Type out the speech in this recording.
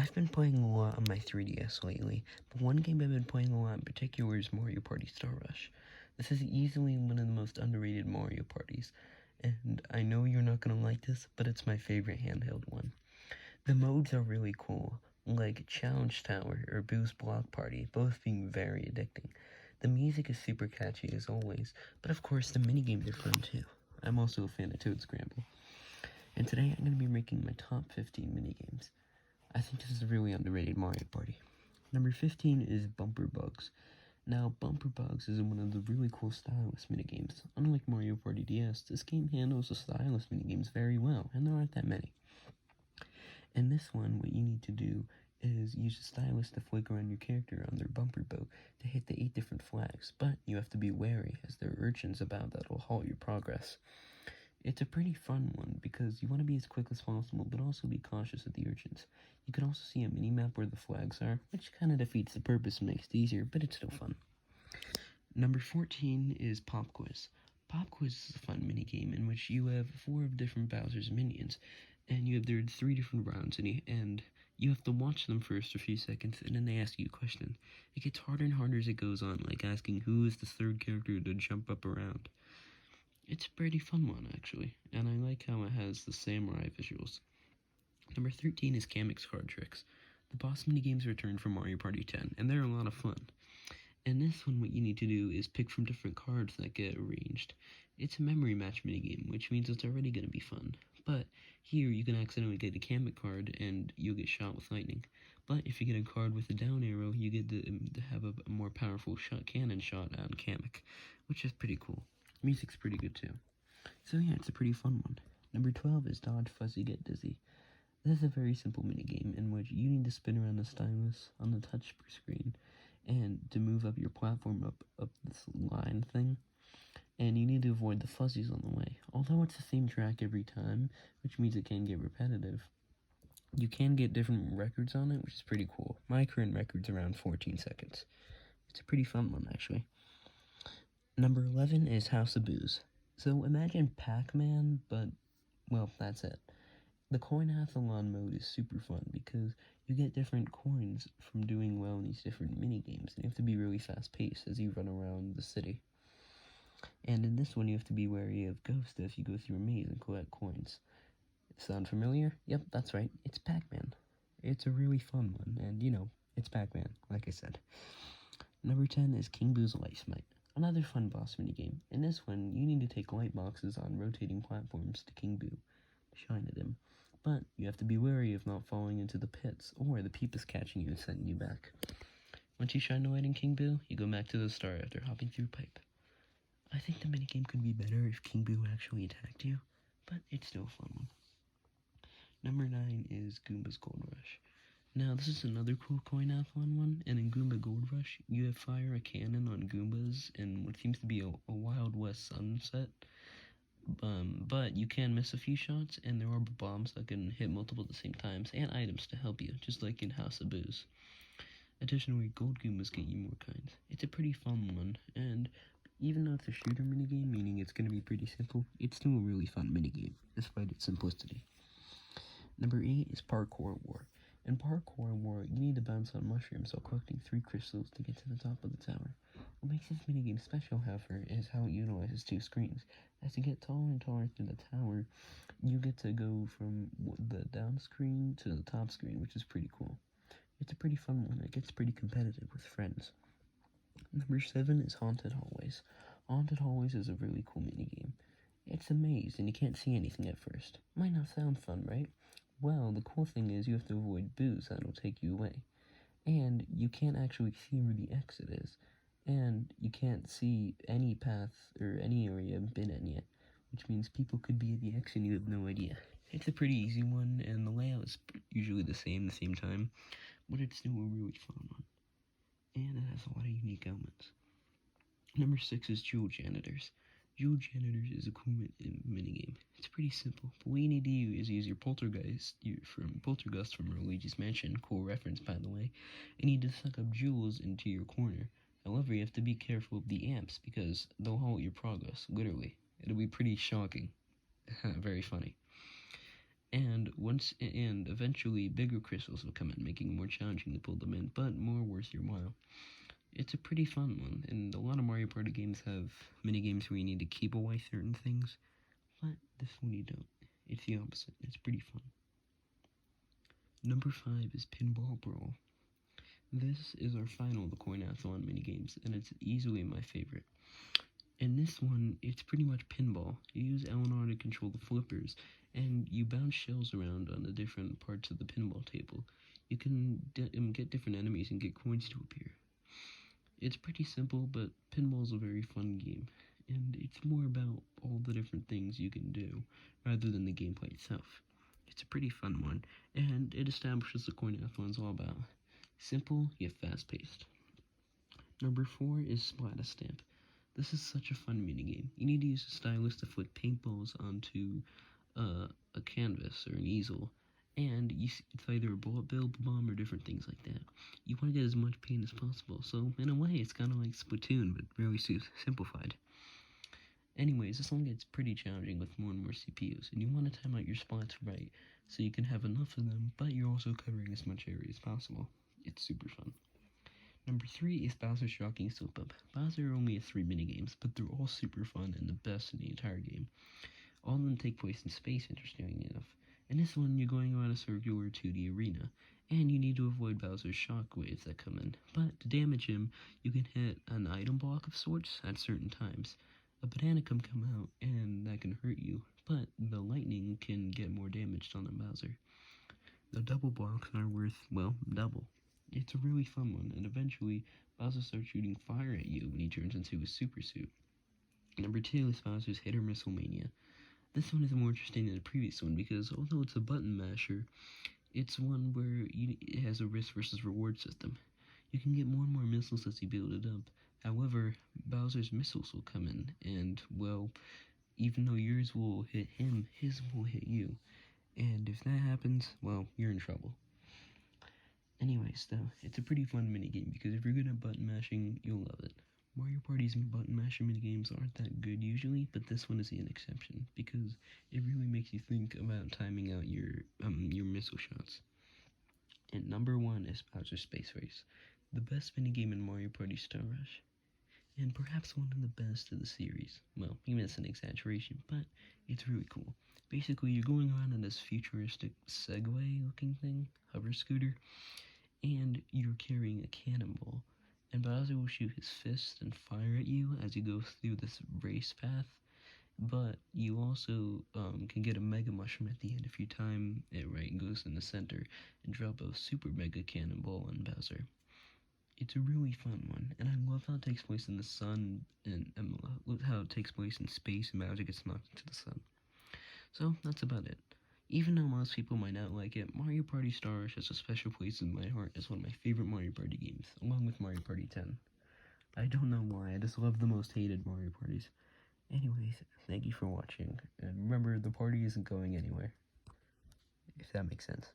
I've been playing a lot on my 3DS lately, but one game I've been playing a lot in particular is Mario Party Star Rush. This is easily one of the most underrated Mario parties, and I know you're not gonna like this, but it's my favorite handheld one. The modes are really cool, like Challenge Tower or Boost Block Party, both being very addicting. The music is super catchy as always, but of course the minigames are fun too. I'm also a fan of Toad Scramble. And today I'm going to be ranking my top 15 minigames. I think this is a really underrated Mario Party. Number 15 is Bumper Bugs. Now, Bumper Bugs is one of the really cool stylus minigames. Unlike Mario Party DS, this game handles the stylus minigames very well, and there aren't that many. In this one, what you need to do is use a stylus to flick around your character on their bumper boat to hit the 8 different flags, but you have to be wary as there are urchins about that will halt your progress. It's a pretty fun one because you want to be as quick as possible, but also be cautious of the urchins. You can also see a mini-map where the flags are, which kind of defeats the purpose and makes it easier, but it's still fun. Number 14 is Pop Quiz. Pop Quiz is a fun minigame in which you have 4 different Bowser's minions, and there are 3 different rounds, and you have to watch them first for a few seconds, and then they ask you a question. It gets harder and harder as it goes on, like asking who is the 3rd character to jump up around. It's a pretty fun one, actually, and I like how it has the samurai visuals. Number 13 is Gammax card tricks. The boss minigames returned from Mario Party 10, and they're a lot of fun. In this one, what you need to do is pick from different cards that get arranged. It's a memory match minigame, which means it's already going to be fun. But here, you can accidentally get a Gammax card, and you'll get shot with lightning. But if you get a card with a down arrow, you get to have a more powerful cannon shot on Gammax, which is pretty cool. Music's pretty good too. So yeah, it's a pretty fun one. Number 12 is Dodge Fuzzy Get Dizzy. This is a very simple minigame in which you need to spin around the stylus on the touch screen and to move up your platform up this line thing. And you need to avoid the fuzzies on the way. Although it's the same track every time, which means it can get repetitive, you can get different records on it, which is pretty cool. My current record's around 14 seconds. It's a pretty fun one, actually. Number 11 is House of Booze. So imagine Pac-Man, but, well, that's it. The Coin-Athlon mode is super fun because you get different coins from doing well in these different mini-games, and you have to be really fast-paced as you run around the city. And in this one, you have to be wary of ghosts if you go through a maze and collect coins. Sound familiar? Yep, that's right, it's Pac-Man. It's a really fun one, and, it's Pac-Man, like I said. Number 10 is King Boo's Light Smite. Another fun boss minigame. In this one, you need to take light boxes on rotating platforms to King Boo to shine at him. But you have to be wary of not falling into the pits, or the peepus catching you and sending you back. Once you shine the light in King Boo, you go back to the start after hopping through a pipe. I think the minigame could be better if King Boo actually attacked you, but it's still a fun one. Number 9 is Goomba's Gold Rush. Now, this is another cool Coin-Athlon one, and in Goomba Gold Rush, you fire a cannon on Goombas in what seems to be a Wild West sunset, but you can miss a few shots, and there are bombs that can hit multiple at the same times, and items to help you, just like in House of Booze. Additionally, Gold Goombas get you more kinds. It's a pretty fun one, and even though it's a shooter minigame, meaning it's going to be pretty simple, it's still a really fun minigame, despite its simplicity. Number 8 is Parkour War. In Parkour War, you need to bounce on mushrooms while collecting 3 crystals to get to the top of the tower. What makes this minigame special, however, is how it utilizes 2 screens. As you get taller and taller through the tower, you get to go from the down screen to the top screen, which is pretty cool. It's a pretty fun one. It gets pretty competitive with friends. Number 7 is Haunted Hallways. Haunted Hallways is a really cool minigame. It's a maze, and you can't see anything at first. Might not sound fun, right? Well, the cool thing is you have to avoid boos that will take you away. And you can't actually see where the exit is. And you can't see any path or any area you haven't been in yet, which means people could be at the exit and you have no idea. It's a pretty easy one, and the layout is usually the same time, but it's still a really fun one. And it has a lot of unique elements. Number 6 is Jewel Janitors. Jewel Janitor is a cool minigame. It's pretty simple, but what you need to do is use your Poltergeist from Luigi's Mansion, cool reference by the way, and you need to suck up jewels into your corner. However, you have to be careful of the amps, because they'll halt your progress, literally. It'll be pretty shocking. Very funny. And eventually bigger crystals will come in, making it more challenging to pull them in, but more worth your while. It's a pretty fun one, and a lot of Mario Party games have minigames where you need to keep away certain things, but this one you don't. It's the opposite. It's pretty fun. Number 5 is Pinball Brawl. This is our final of the Coin-a-thon minigames, and it's easily my favorite. In this one, it's pretty much pinball. You use L&R to control the flippers, and you bounce shells around on the different parts of the pinball table. You can get different enemies and get coins to appear. It's pretty simple, but pinball's a very fun game, and it's more about all the different things you can do, rather than the gameplay itself. It's a pretty fun one, and it establishes the Coin-a-thon's all about. Simple, yet fast-paced. Number 4 is Splatterstamp. This is such a fun minigame. You need to use a stylus to flick paintballs onto a canvas or an easel, and it's either a bullet bill, bomb, or different things like that. You want to get as much paint as possible, so in a way it's kind of like Splatoon, but really simplified. Anyways, this one gets pretty challenging with more and more CPUs, and you want to time out your splats right, so you can have enough of them, but you're also covering as much area as possible. It's super fun. Number 3 is Bowser's Shocking Slip Up. Bowser only has 3 minigames, but they're all super fun and the best in the entire game. All of them take place in space, interestingly enough. In this one, you're going around a circular 2D arena, and you need to avoid Bowser's shockwaves that come in. But to damage him, you can hit an item block of sorts at certain times. A banana can come out, and that can hurt you, but the lightning can get more damage done on Bowser. The double blocks are worth, well, double. It's a really fun one, and eventually, Bowser starts shooting fire at you when he turns into his super suit. Number 2 is Bowser's Hit or Miss Mania. This one is more interesting than the previous one, because although it's a button masher, it's one where it has a risk versus reward system. You can get more and more missiles as you build it up. However, Bowser's missiles will come in, and, well, even though yours will hit him, his will hit you. And if that happens, well, you're in trouble. Anyways, though, it's a pretty fun minigame, because if you're good at button mashing, you'll love it. Mario Party's button mashing minigames aren't that good usually, but this one is an exception, because it really makes you think about timing out your missile shots. And number 1 is Bowser's Space Race, the best minigame in Mario Party Star Rush, and perhaps one of the best of the series. Well, even that's an exaggeration, but it's really cool. Basically, you're going around in this futuristic Segway-looking thing, hover scooter, and you're carrying a cannonball, and Bowser will shoot his fist and fire at you as you go through this race path, but you also can get a Mega Mushroom at the end if you time it right and goes in the center and drop a Super Mega Cannonball on Bowser. It's a really fun one, and I love how it takes place in the sun, and love how it takes place in space and Bowser gets knocked into the sun. So, that's about it. Even though most people might not like it, Mario Party Star Rush has a special place in my heart as one of my favorite Mario Party games, along with Mario Party 10. I don't know why, I just love the most hated Mario Parties. Anyways, thank you for watching, and remember, the party isn't going anywhere, if that makes sense.